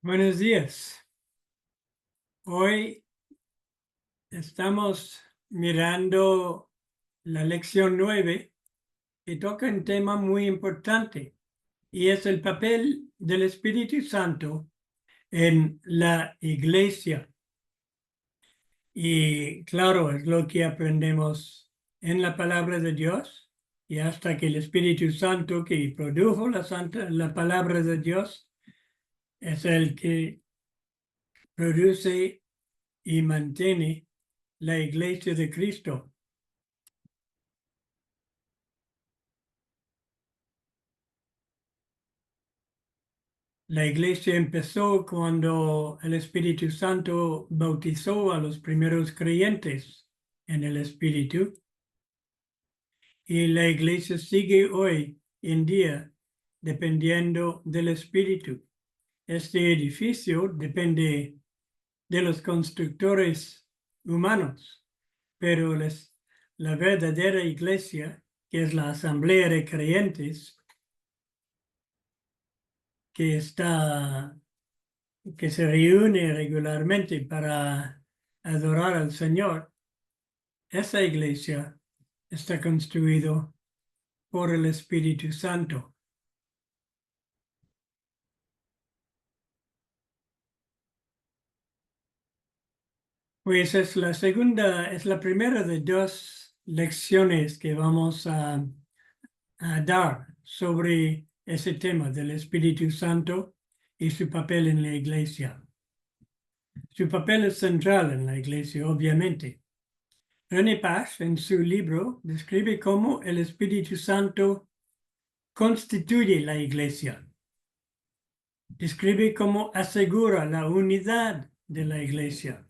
Buenos días. Hoy estamos mirando la lección 9 que toca un tema muy importante y es el papel del Espíritu Santo en la iglesia. Y claro, es lo que aprendemos en la palabra de Dios y hasta que el Espíritu Santo que produjo la palabra de Dios es el que produce y mantiene la iglesia de Cristo. La iglesia empezó cuando el Espíritu Santo bautizó a los primeros creyentes en el Espíritu y la iglesia sigue hoy en día dependiendo del Espíritu. Este edificio depende de los constructores humanos, pero la verdadera iglesia, que es la asamblea de creyentes, que se reúne regularmente para adorar al Señor, esa iglesia está construida por el Espíritu Santo. Pues es la primera de dos lecciones que vamos a dar sobre ese tema del Espíritu Santo y su papel en la iglesia. Su papel es central en la iglesia, obviamente. René Page, en su libro, describe cómo el Espíritu Santo constituye la iglesia. Describe cómo asegura la unidad de la iglesia.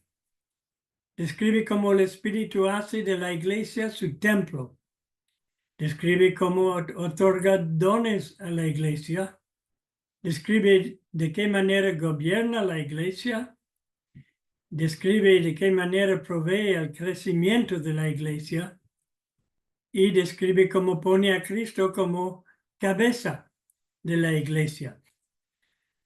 Describe cómo el Espíritu hace de la iglesia su templo. Describe cómo otorga dones a la iglesia. Describe de qué manera gobierna la iglesia. Describe de qué manera provee el crecimiento de la iglesia. Y describe cómo pone a Cristo como cabeza de la iglesia.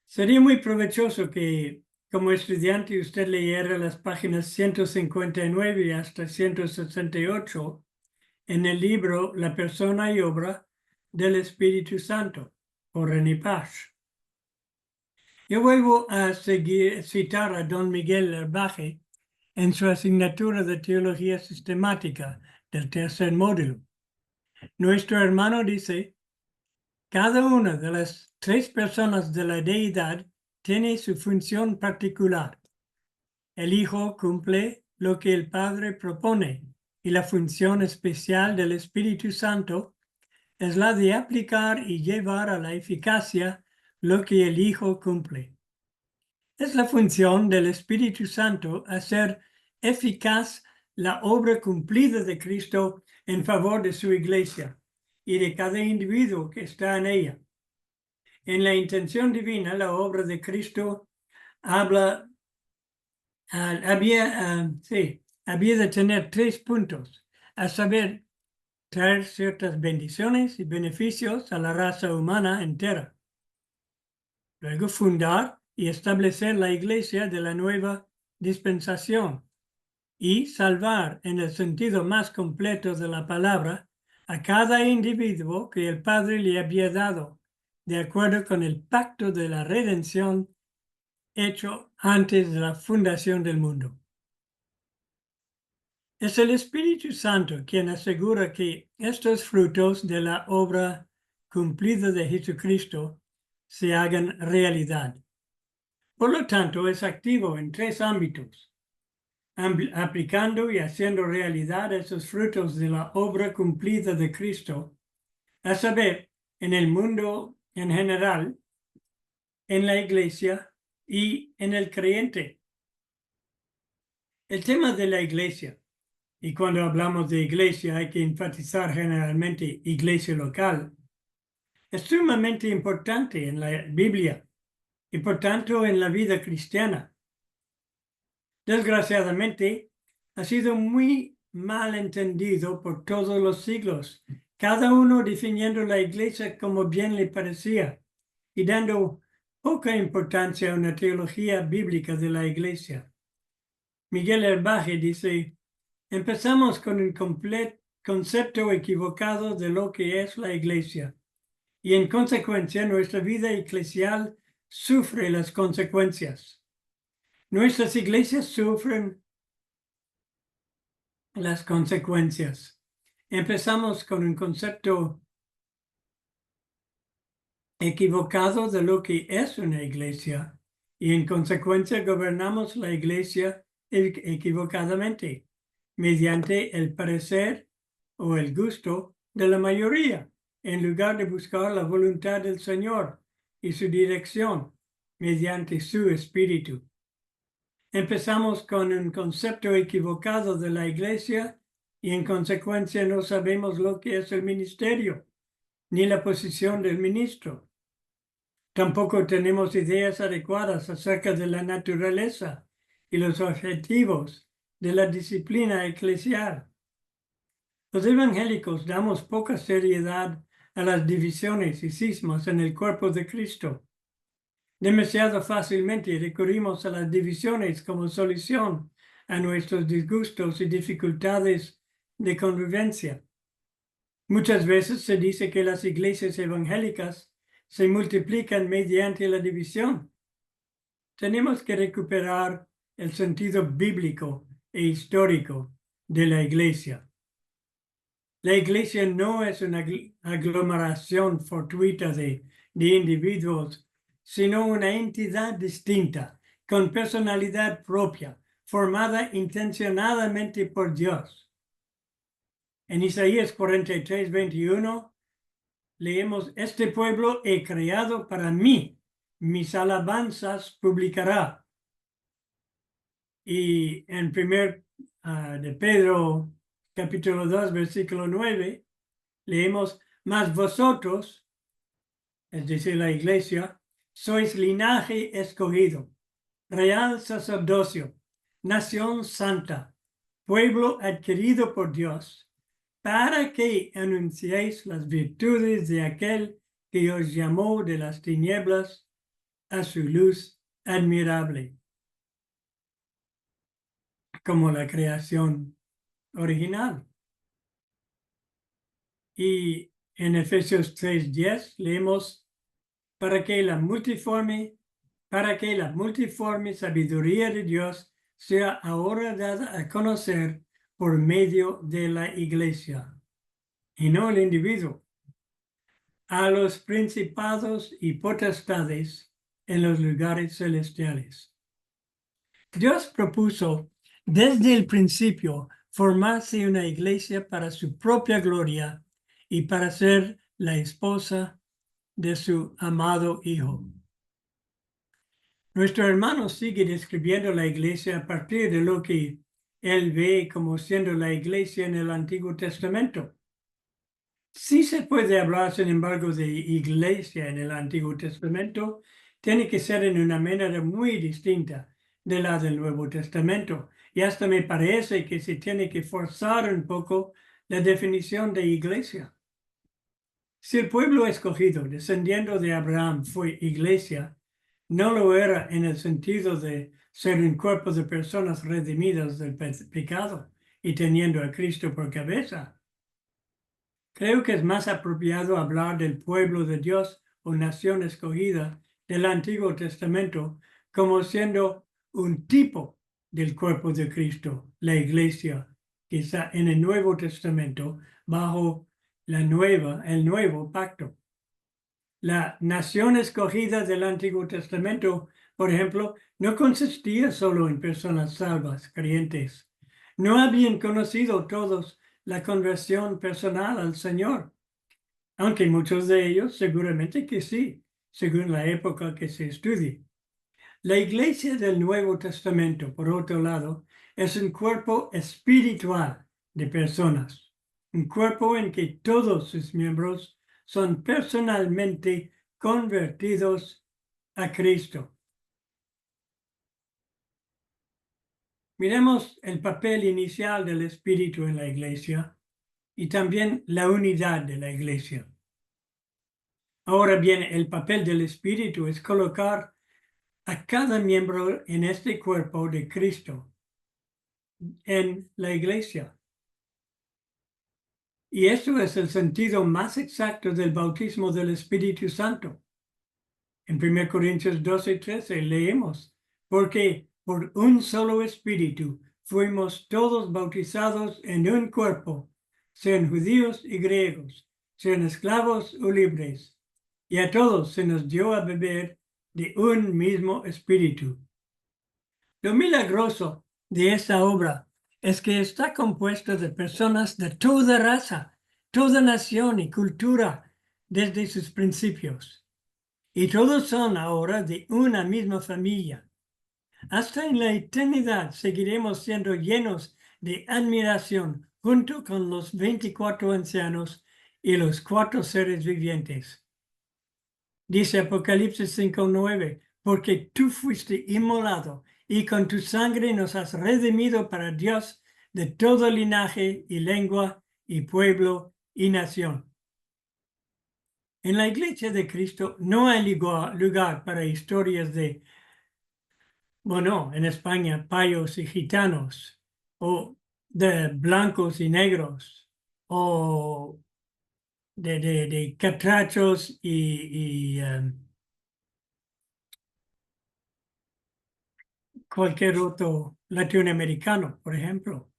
Sería muy provechoso que como estudiante usted leyera las páginas 159 hasta 168 en el libro La persona y obra del Espíritu Santo por René Page. Yo vuelvo a citar a don Miguel Herbaje en su asignatura de Teología Sistemática del tercer módulo. Nuestro hermano dice: cada una de las tres personas de la deidad tiene su función particular. El Hijo cumple lo que el Padre propone y la función especial del Espíritu Santo es la de aplicar y llevar a la eficacia lo que el Hijo cumple. Es la función del Espíritu Santo hacer eficaz la obra cumplida de Cristo en favor de su iglesia y de cada individuo que está en ella. En la intención divina, la obra de Cristo había de tener 3 puntos, a saber, traer ciertas bendiciones y beneficios a la raza humana entera. Luego fundar y establecer la iglesia de la nueva dispensación y salvar, en el sentido más completo de la palabra, a cada individuo que el Padre le había dado, de acuerdo con el pacto de la redención hecho antes de la fundación del mundo. Es el Espíritu Santo quien asegura que estos frutos de la obra cumplida de Jesucristo se hagan realidad. Por lo tanto, es activo en 3 ámbitos: aplicando y haciendo realidad esos frutos de la obra cumplida de Cristo, a saber, en el mundo en general, en la iglesia y en el creyente. El tema de la iglesia, y cuando hablamos de iglesia hay que enfatizar generalmente iglesia local, es sumamente importante en la Biblia y por tanto en la vida cristiana. Desgraciadamente, ha sido muy mal entendido por todos los siglos, cada uno definiendo la iglesia como bien le parecía y dando poca importancia a una teología bíblica de la iglesia. Miguel Herbaje dice, empezamos con un concepto equivocado de lo que es la iglesia y en consecuencia nuestra vida eclesial sufre las consecuencias. Nuestras iglesias sufren las consecuencias. Empezamos con un concepto equivocado de lo que es una iglesia y en consecuencia gobernamos la iglesia equivocadamente mediante el parecer o el gusto de la mayoría en lugar de buscar la voluntad del Señor y su dirección mediante su espíritu. Empezamos con un concepto equivocado de la iglesia y en consecuencia no sabemos lo que es el ministerio ni la posición del ministro. Tampoco tenemos ideas adecuadas acerca de la naturaleza y los objetivos de la disciplina eclesial. Los evangélicos damos poca seriedad a las divisiones y cismas en el cuerpo de Cristo. Demasiado fácilmente recurrimos a las divisiones como solución a nuestros disgustos y dificultades de convivencia. Muchas veces se dice que las iglesias evangélicas se multiplican mediante la división. Tenemos que recuperar el sentido bíblico e histórico de la iglesia. La iglesia no es una aglomeración fortuita de individuos, sino una entidad distinta, con personalidad propia, formada intencionadamente por Dios. En Isaías 43, 21, leemos, este pueblo he creado para mí, mis alabanzas publicará. Y en de Pedro, capítulo 2, versículo 9, leemos, mas vosotros, es decir, la iglesia, sois linaje escogido, real sacerdocio, nación santa, pueblo adquirido por Dios, para que anunciéis las virtudes de aquel que os llamó de las tinieblas a su luz admirable, como la creación original. Y en Efesios 3:10 leemos, para que la multiforme sabiduría de Dios sea ahora dada a conocer por medio de la iglesia, y no el individuo, a los principados y potestades en los lugares celestiales. Dios propuso desde el principio formarse una iglesia para su propia gloria y para ser la esposa de su amado Hijo. Nuestro hermano sigue describiendo la iglesia a partir de lo que él ve como siendo la iglesia en el Antiguo Testamento. Sí se puede hablar, sin embargo, de iglesia en el Antiguo Testamento, tiene que ser en una manera muy distinta de la del Nuevo Testamento. Y hasta me parece que se tiene que forzar un poco la definición de iglesia. Si el pueblo escogido, descendiendo de Abraham, fue iglesia, no lo era en el sentido de ser un cuerpo de personas redimidas del pecado y teniendo a Cristo por cabeza. Creo que es más apropiado hablar del pueblo de Dios o nación escogida del Antiguo Testamento como siendo un tipo del cuerpo de Cristo, la iglesia, que está en el Nuevo Testamento bajo el nuevo pacto. La nación escogida del Antiguo Testamento, por ejemplo, no consistía solo en personas salvas, creyentes. No habían conocido todos la conversión personal al Señor, aunque muchos de ellos seguramente que sí, según la época que se estudie. La iglesia del Nuevo Testamento, por otro lado, es un cuerpo espiritual de personas, un cuerpo en que todos sus miembros son personalmente convertidos a Cristo. Miremos el papel inicial del Espíritu en la iglesia y también la unidad de la iglesia. Ahora bien, el papel del Espíritu es colocar a cada miembro en este cuerpo de Cristo, en la iglesia. Y eso es el sentido más exacto del bautismo del Espíritu Santo. En 1 Corintios 12:13 leemos, porque por un solo Espíritu fuimos todos bautizados en un cuerpo, sean judíos y griegos, sean esclavos o libres, y a todos se nos dio a beber de un mismo Espíritu. Lo milagroso de esta obra es que está compuesta de personas de toda raza, toda nación y cultura desde sus principios. Y todos son ahora de una misma familia. Hasta en la eternidad seguiremos siendo llenos de admiración junto con los 24 ancianos y los 4 seres vivientes. Dice Apocalipsis 5:9, porque tú fuiste inmolado y con tu sangre nos has redimido para Dios de todo linaje y lengua y pueblo y nación. En la Iglesia de Cristo no hay lugar para historias de, bueno, en España, payos y gitanos, o de blancos y negros, o de catrachos y cualquier otro latinoamericano, por ejemplo.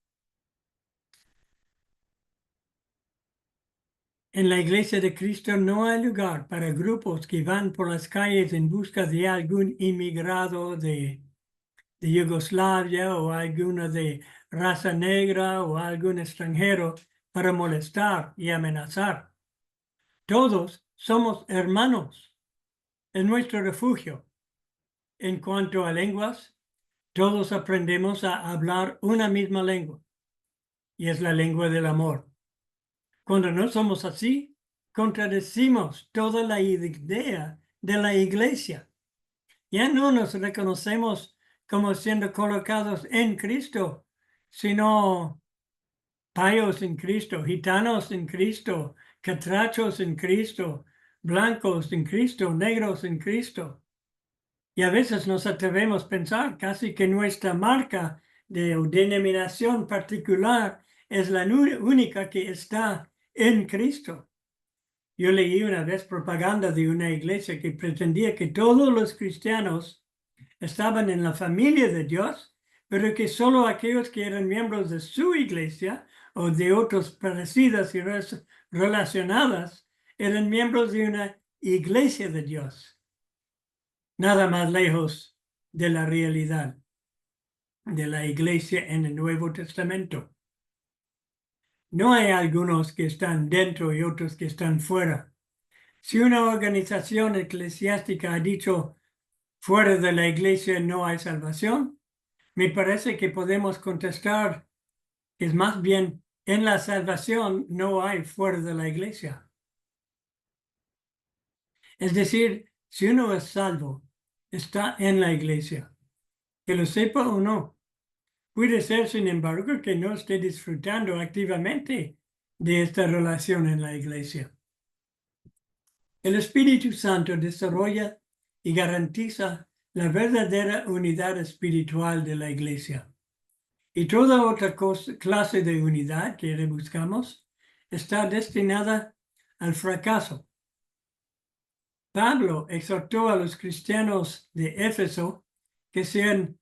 En la Iglesia de Cristo no hay lugar para grupos que van por las calles en busca de algún inmigrado de Yugoslavia o alguno de raza negra o algún extranjero para molestar y amenazar. Todos somos hermanos. Es nuestro refugio. En cuanto a lenguas, todos aprendemos a hablar una misma lengua y es la lengua del amor. Cuando no somos así, contradecimos toda la idea de la iglesia. Ya no nos reconocemos como siendo colocados en Cristo, sino payos en Cristo, gitanos en Cristo, catrachos en Cristo, blancos en Cristo, negros en Cristo. Y a veces nos atrevemos a pensar casi que nuestra marca de denominación particular es la única que está en Cristo. Yo leí una vez propaganda de una iglesia que pretendía que todos los cristianos estaban en la familia de Dios, pero que solo aquellos que eran miembros de su iglesia o de otras parecidas y relacionadas eran miembros de una iglesia de Dios. Nada más lejos de la realidad de la iglesia en el Nuevo Testamento. No hay algunos que están dentro y otros que están fuera. Si una organización eclesiástica ha dicho fuera de la iglesia no hay salvación, me parece que podemos contestar que es más bien en la salvación no hay fuera de la iglesia. Es decir, si uno es salvo, está en la iglesia, que lo sepa o no. Puede ser, sin embargo, que no esté disfrutando activamente de esta relación en la iglesia. El Espíritu Santo desarrolla y garantiza la verdadera unidad espiritual de la iglesia. Y toda otra clase de unidad que buscamos está destinada al fracaso. Pablo exhortó a los cristianos de Éfeso que sean,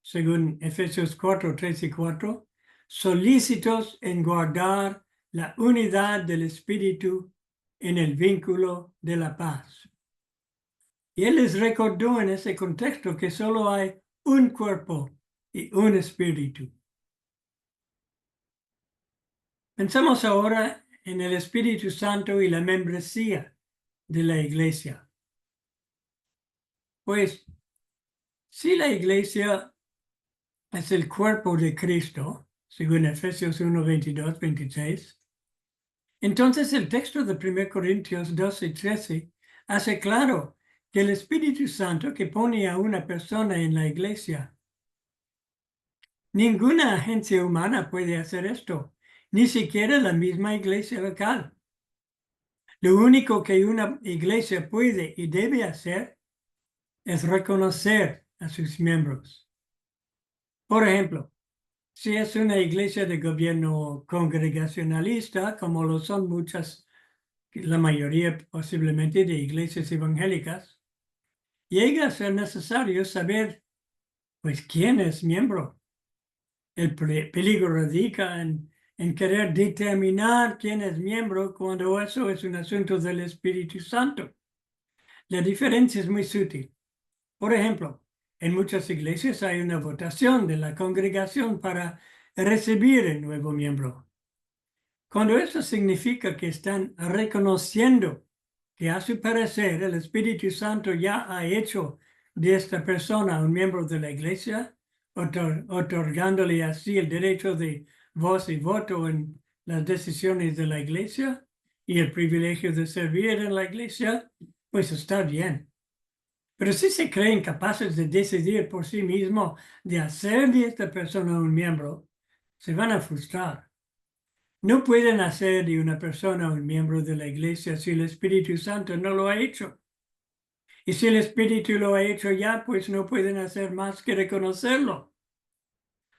según Efesios 4, 3 y 4, solícitos en guardar la unidad del Espíritu en el vínculo de la paz. Y él les recordó en ese contexto que solo hay un cuerpo y un espíritu. Pensamos ahora en el Espíritu Santo y la membresía de la iglesia. Pues, si la iglesia es el cuerpo de Cristo, según Efesios 1, 22, 26, entonces el texto de 1 Corintios 12, 13 hace claro que el Espíritu Santo que pone a una persona en la iglesia, ninguna agencia humana puede hacer esto, ni siquiera la misma iglesia local. Lo único que una iglesia puede y debe hacer es reconocer a sus miembros. Por ejemplo, si es una iglesia de gobierno congregacionalista, como lo son muchas, la mayoría posiblemente de iglesias evangélicas, llega a ser necesario saber, pues, quién es miembro. El peligro radica en querer determinar quién es miembro cuando eso es un asunto del Espíritu Santo. La diferencia es muy sutil. Por ejemplo, en muchas iglesias hay una votación de la congregación para recibir el nuevo miembro. Cuando eso significa que están reconociendo que a su parecer el Espíritu Santo ya ha hecho de esta persona un miembro de la iglesia, otorgándole así el derecho de voz y voto en las decisiones de la iglesia y el privilegio de servir en la iglesia, pues está bien. Pero si se creen capaces de decidir por sí mismos de hacer de esta persona un miembro, se van a frustrar. No pueden hacer de una persona un miembro de la iglesia si el Espíritu Santo no lo ha hecho. Y si el Espíritu lo ha hecho ya, pues no pueden hacer más que reconocerlo.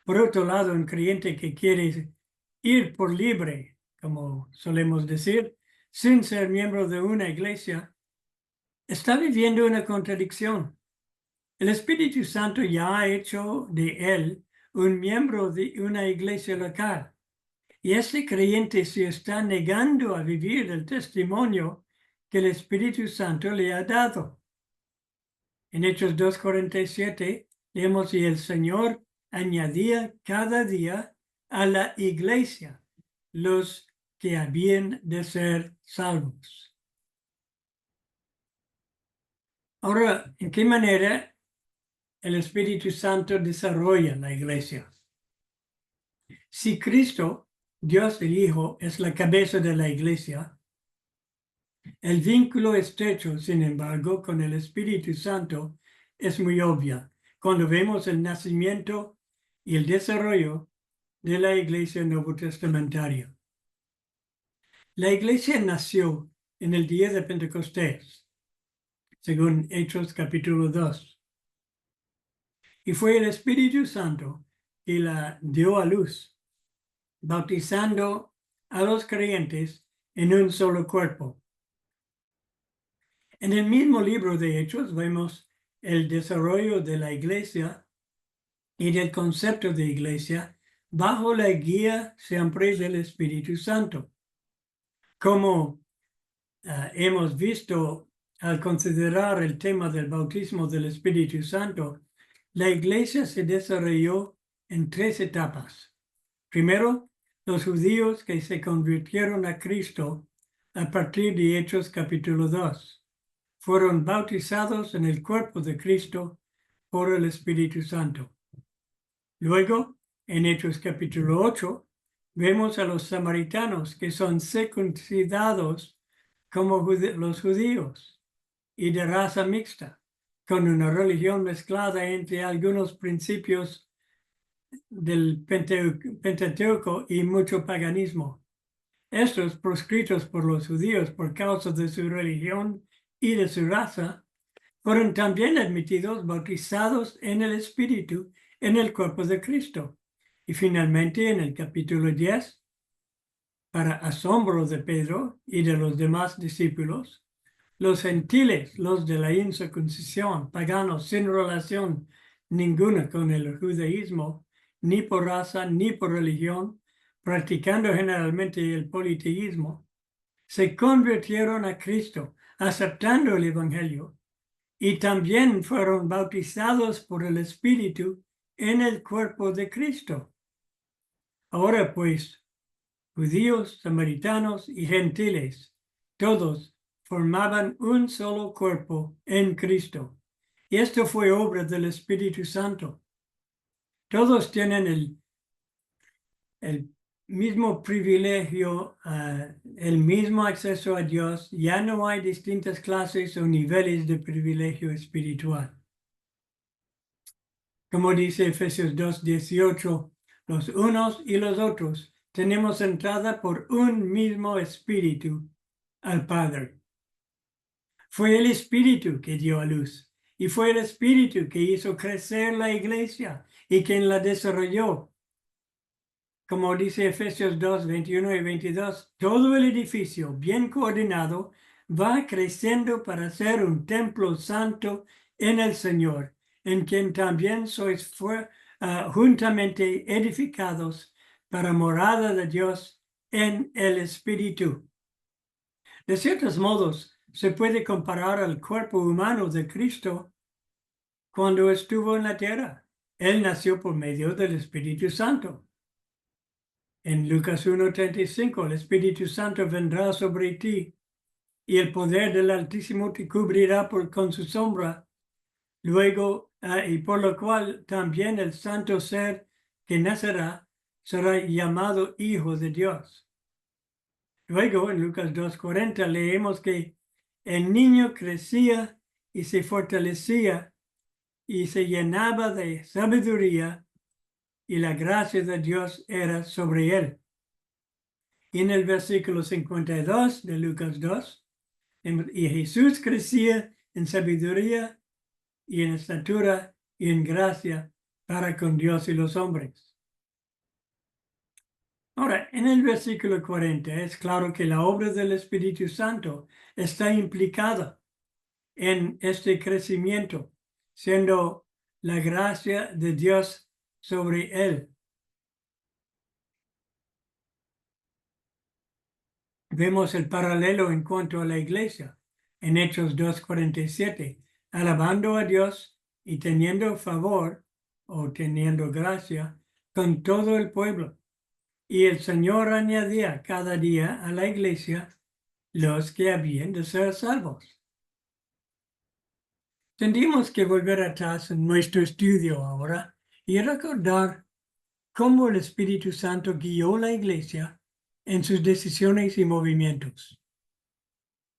Por otro lado, un creyente que quiere ir por libre, como solemos decir, sin ser miembro de una iglesia, está viviendo una contradicción. El Espíritu Santo ya ha hecho de él un miembro de una iglesia local. Y este creyente se está negando a vivir el testimonio que el Espíritu Santo le ha dado. En Hechos 2:47 leemos: y el Señor añadía cada día a la iglesia los que habían de ser salvos. Ahora, ¿en qué manera el Espíritu Santo desarrolla la iglesia? Si Cristo, Dios el Hijo, es la cabeza de la iglesia, el vínculo estrecho, sin embargo, con el Espíritu Santo es muy obvio cuando vemos el nacimiento y el desarrollo de la iglesia novotestamentaria. La iglesia nació en el día de Pentecostés, según Hechos capítulo 2. Y fue el Espíritu Santo que la dio a luz, bautizando a los creyentes en un solo cuerpo. En el mismo libro de Hechos vemos el desarrollo de la iglesia y del concepto de iglesia bajo la guía siempre del Espíritu Santo. Como hemos visto al considerar el tema del bautismo del Espíritu Santo, la iglesia se desarrolló en 3 etapas. Primero, los judíos que se convirtieron a Cristo a partir de Hechos capítulo 2. Fueron bautizados en el cuerpo de Cristo por el Espíritu Santo. Luego, en Hechos capítulo 8, vemos a los samaritanos que son circuncidados como los judíos y de raza mixta, con una religión mezclada entre algunos principios del Pentateuco y mucho paganismo. Estos, proscritos por los judíos por causa de su religión y de su raza, fueron también admitidos, bautizados en el Espíritu, en el cuerpo de Cristo. Y finalmente, en el capítulo 10, para asombro de Pedro y de los demás discípulos, los gentiles, los de la incircuncisión, paganos sin relación ninguna con el judaísmo, ni por raza ni por religión, practicando generalmente el politeísmo, se convirtieron a Cristo, aceptando el Evangelio, y también fueron bautizados por el Espíritu en el cuerpo de Cristo. Ahora pues, judíos, samaritanos y gentiles, todos formaban un solo cuerpo en Cristo. Y esto fue obra del Espíritu Santo. Todos tienen el mismo privilegio, el mismo acceso a Dios. Ya no hay distintas clases o niveles de privilegio espiritual. Como dice Efesios 2:18, los unos y los otros tenemos entrada por un mismo espíritu al Padre. Fue el Espíritu que dio a luz y fue el Espíritu que hizo crecer la iglesia y quien la desarrolló. Como dice Efesios 2, 21 y 22, todo el edificio bien coordinado va creciendo para ser un templo santo en el Señor, en quien también sois juntamente edificados para morada de Dios en el Espíritu. De ciertos modos, se puede comparar al cuerpo humano de Cristo cuando estuvo en la tierra. Él nació por medio del Espíritu Santo. En Lucas 1:35, el Espíritu Santo vendrá sobre ti y el poder del Altísimo te cubrirá con su sombra. Luego, y por lo cual también el santo ser que nacerá será llamado Hijo de Dios. Luego, en Lucas 2:40, leemos que el niño crecía y se fortalecía y se llenaba de sabiduría y la gracia de Dios era sobre él. Y en el versículo 52 de Lucas 2, y Jesús crecía en sabiduría y en estatura y en gracia para con Dios y los hombres. Ahora, en el versículo 40 es claro que la obra del Espíritu Santo está implicada en este crecimiento, siendo la gracia de Dios sobre él. Vemos el paralelo en cuanto a la iglesia en Hechos 2:47, alabando a Dios y teniendo favor o teniendo gracia con todo el pueblo. Y el Señor añadía cada día a la iglesia los que habían de ser salvos. Tendríamos que volver atrás en nuestro estudio ahora y recordar cómo el Espíritu Santo guió la iglesia en sus decisiones y movimientos.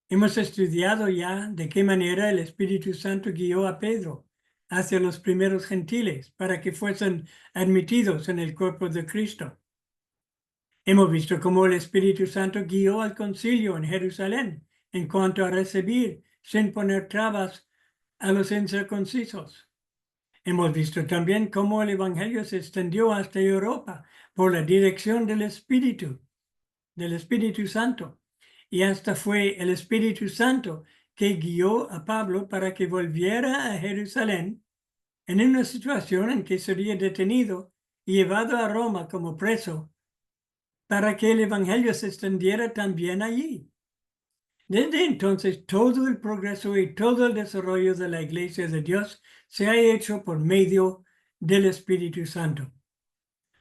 Hemos estudiado ya de qué manera el Espíritu Santo guió a Pedro hacia los primeros gentiles para que fuesen admitidos en el cuerpo de Cristo. Hemos visto cómo el Espíritu Santo guió al concilio en Jerusalén en cuanto a recibir sin poner trabas a los incircuncisos. Hemos visto también cómo el Evangelio se extendió hasta Europa por la dirección del Espíritu Santo. Y hasta fue el Espíritu Santo que guió a Pablo para que volviera a Jerusalén en una situación en que sería detenido y llevado a Roma como preso para que el Evangelio se extendiera también allí. Desde entonces, todo el progreso y todo el desarrollo de la Iglesia de Dios se ha hecho por medio del Espíritu Santo.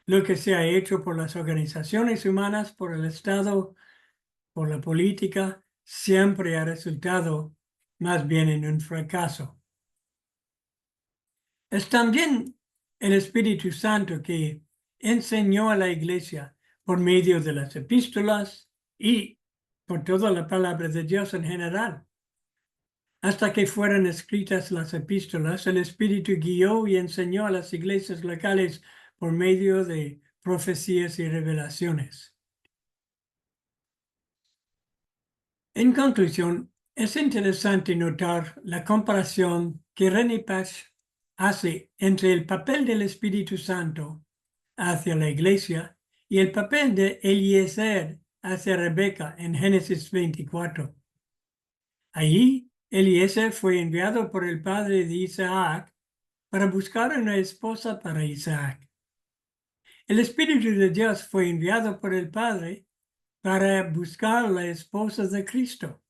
Lo que se ha hecho por las organizaciones humanas, por el Estado, por la política, siempre ha resultado más bien en un fracaso. Es también el Espíritu Santo que enseñó a la Iglesia por medio de las epístolas y por toda la palabra de Dios en general. Hasta que fueron escritas las epístolas, el Espíritu guió y enseñó a las iglesias locales por medio de profecías y revelaciones. En conclusión, es interesante notar la comparación que René Pach hace entre el papel del Espíritu Santo hacia la iglesia y el papel de Eliezer hacia Rebeca en Génesis 24. Allí, Eliezer fue enviado por el padre de Isaac para buscar una esposa para Isaac. El Espíritu de Dios fue enviado por el padre para buscar la esposa de Cristo.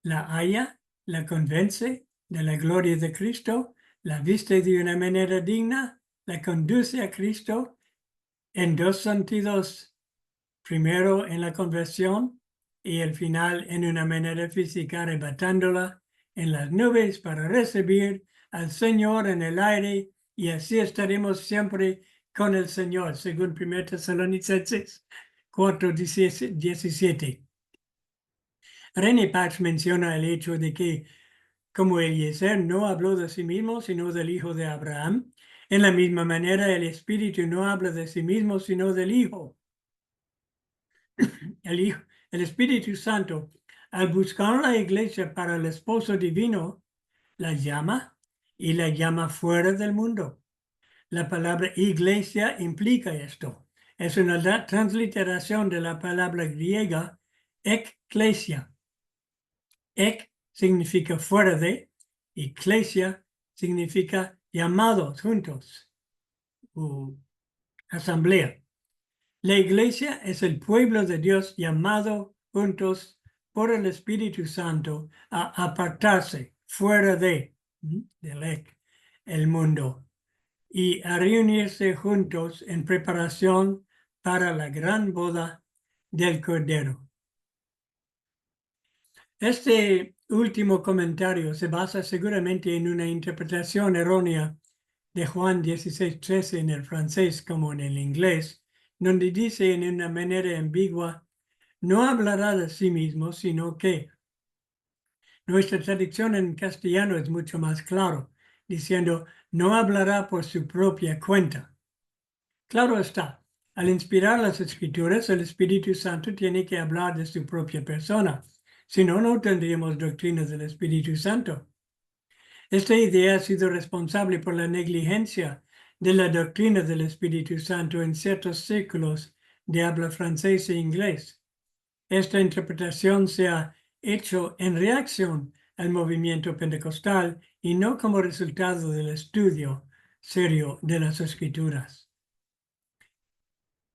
La halla, la convence de la gloria de Cristo, la viste de una manera digna, la conduce a Cristo en dos sentidos. Primero en la conversión y al final en una manera física arrebatándola en las nubes para recibir al Señor en el aire y así estaremos siempre con el Señor, según 1 Tesalonicenses 4:17. René Pach menciona el hecho de que, como Eliezer no habló de sí mismo, sino del hijo de Abraham, en la misma manera el Espíritu no habla de sí mismo, sino del Hijo. El el Espíritu Santo, al buscar la iglesia para el esposo divino, la llama y la llama fuera del mundo. La palabra iglesia implica esto. Es una transliteración de la palabra griega ekklesia. Ek significa fuera de, y klesia significa llamados juntos o asamblea. La iglesia es el pueblo de Dios llamado juntos por el Espíritu Santo a apartarse fuera de, del el mundo, y a reunirse juntos en preparación para la gran boda del Cordero. Este último comentario se basa seguramente en una interpretación errónea de Juan 16:13 en el francés como en el inglés, donde dice en una manera ambigua, no hablará de sí mismo, sino que nuestra traducción en castellano es mucho más claro, diciendo, no hablará por su propia cuenta. Claro está, al inspirar las escrituras, el Espíritu Santo tiene que hablar de su propia persona. Si no, no tendríamos doctrinas del Espíritu Santo. Esta idea ha sido responsable por la negligencia de la doctrina del Espíritu Santo en ciertos círculos de habla francés e inglés. Esta interpretación se ha hecho en reacción al movimiento pentecostal y no como resultado del estudio serio de las Escrituras.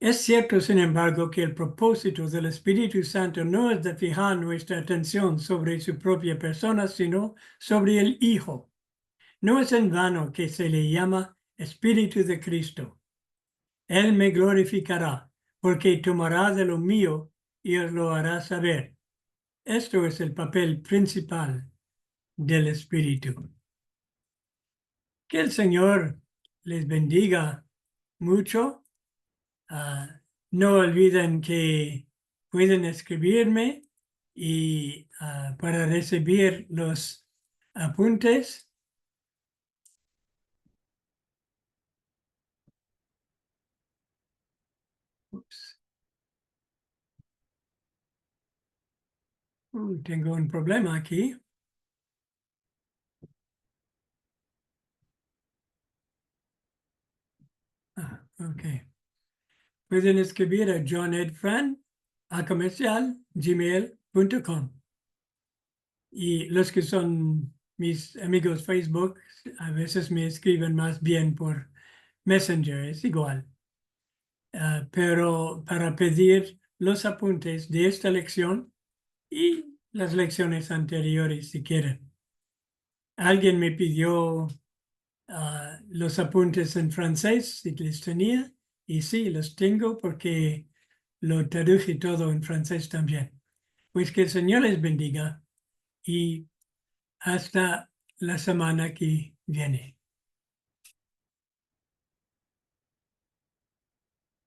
Es cierto, sin embargo, que el propósito del Espíritu Santo no es de fijar nuestra atención sobre su propia persona, sino sobre el Hijo. No es en vano que se le llama Espíritu de Cristo. Él me glorificará, porque tomará de lo mío y os lo hará saber. Esto es el papel principal del Espíritu. Que el Señor les bendiga mucho. No olviden que pueden escribirme y para recibir los apuntes. Ups. Tengo un problema aquí. Ok. Pueden escribir a johnedfran@gmail.com. Y los que son mis amigos Facebook, a veces me escriben más bien por Messenger, es igual. Pero para pedir los apuntes de esta lección y las lecciones anteriores, si quieren. Alguien me pidió los apuntes en francés, si les tenía, y sí, los tengo porque lo traduje todo en francés también. Pues que el Señor les bendiga y hasta la semana que viene.